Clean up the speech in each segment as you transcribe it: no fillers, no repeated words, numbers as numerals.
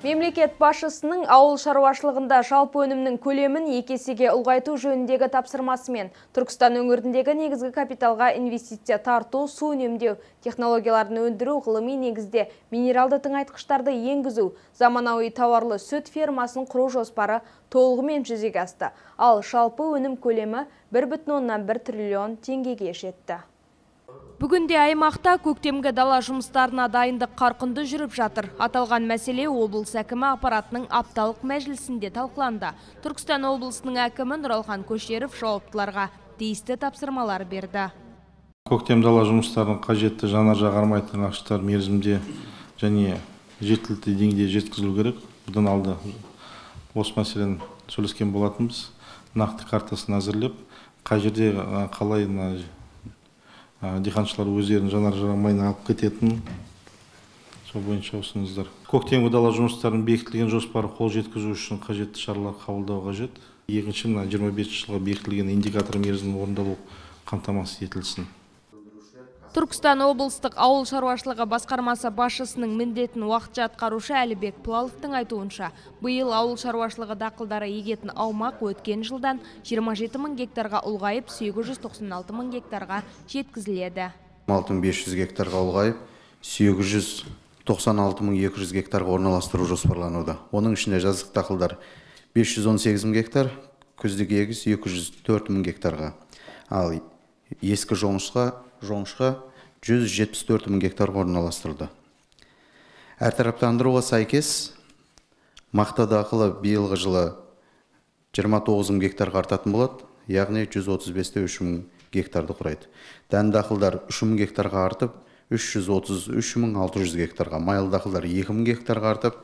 Мемлекет басшысының ауыл шаруашылығында жалпы өнімнің көлемін 2 есеге ұлғайту жөніндегі тапсырмасымен Түркістан өңіріндегі негізгі капиталға инвестиция тарту, су үнемдеу технологияларын өндіру, ғылыми негізде минералды тыңайтқыштарды енгізу, заманауи тауарлы сүт фермасын құру жоспары толығымен жүзеге асты. Ал жалпы өнім көлемі 1,1 триллион теңгеге жетті. Бүгінде аймақта көктемгі дала жұмыстарына дайындық қарқынды жүріп жатыр. Аталған мәселе облыс әкімі аппаратының апталық мәжілісінде талқыланды. Түркістан облысының әкімі Нұралхан Көшеров жауаптыларға тиісті тапсырмалар берді. Көктем дала жұмыстарының қажетті жанар-жағармай тыңайтқыштар мерзімде және жеткілікті деңгейде жеткізілу керек. Бұдан алды осы мәселені сөйлескен болатынбыз. Нақты картасын әзірлеп, қай жерде қалай диқаншылар өздерінің жанар-жағармайын алып кететін, сол бойынша ұсыныңыздар. Көктемгі дала жұмыстарын бекітілген жоспары қол жеткізу үшін қажетті шаралар қабылдау қажет. Екінші, 25 жылға бекітілген индикатор мерзімі орындалу қамтамасыз етілсін. Түркістан облыстық ауыл шаруашылығы басқармасы басшысының міндетін уақытша атқарушы Әлібек Пылаловтың айтуынша, биыл ауыл шаруашылығы дақылдары егетін аумақ өткен жылдан 27 мың гектарға ұлғайып, 896 мың гектарға жеткізіледі. 6500 гектарға ұлғайып, 796 мың 200 гектарға орналастыру жоспарлануда. Оның ішінде жаздық дақылдар 518 мың гектар, күздік егіс 204 мың гектарға. Ал ескі жоңышқа 174 мың гектарға орналастырылды. Әртараптандыруға сәйкес, мақта дақылы биылғы жылы 29 мың гектарға артатын болады, яғни 135-3 мың гектарды құрайды. Дән дақылдар 3 мың гектарға артып, 333 мың 600 гектарға, майлы дақылдар 2 мың гектарға артып,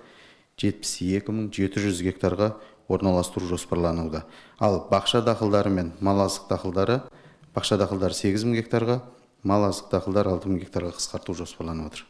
72 мың 700 гектарға орналастыру жоспарлануда. Ал бақша дақылдары мен мал азық дақылдары, бақша дақылдары 8 мың гектарға, мал азық дақылдар 6 мың гектарға қысқарту жоспарланып отыр.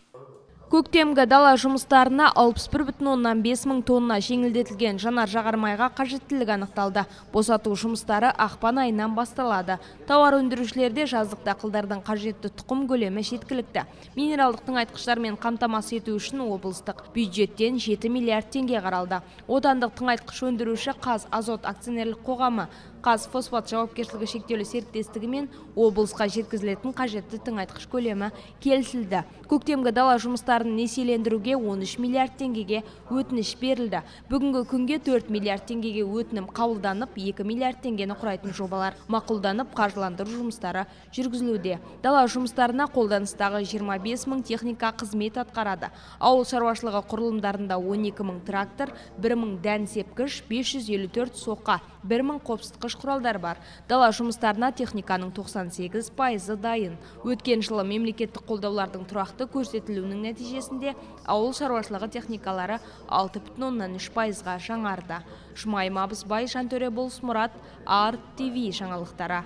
Көктемгі дала жұмыстарына 61,5 мың тонна жеңілдетілген жанар-жағармайға қажеттілік анықталды. Босату жұмыстары ақпан айынан басталады. Тауар өндірушілерде жаздық дақылдардың қажетті тұқым көлемі жеткілікті. Минералдық тыңайтқыштармен қамтамасыз ету үшін облыстық бюджеттен 7 миллиард теңге қаралды. Отандық тыңайтқыш өндіруші Қазазот акционерлік қоғамы Қазфосфат жауапкершілігі шектеулі серіктестігімен облысқа жеткізілетін қажетті тыңайтқыш көлемі келісілді. Көктемгі дала жұмыстарын несиелендіруге 13 миллиард теңгеге өтініш берілді. Бүгінгі күнге 4 миллиард теңгеге өтінім қабылданып, 2 миллиард теңгені құрайтын жобалар мақұлданып, қаржыландыру жұмыстары жүргізілуде. Дала жұмыстарына қолданыстағы 25 мың техника қызмет атқарады. Ауыл шаруашылығы құрылымдарында 12 мың трактор, 1 мың дән сепкіш, 554 соқа, 1 мың қопсытқыш құралдар бар. Дала жұмыстарына техниканың 98% дайын. Өткен жылы мемлекеттік қолдаулардың тұрақты көрсетілуінің нәтижесінде ауыл шаруашылығы техникалары 6,3%-ға жаңарды. Жұмайым Абысбай, Жантөре Болыс Мұрат, АРТ ТВ жаңалықтары.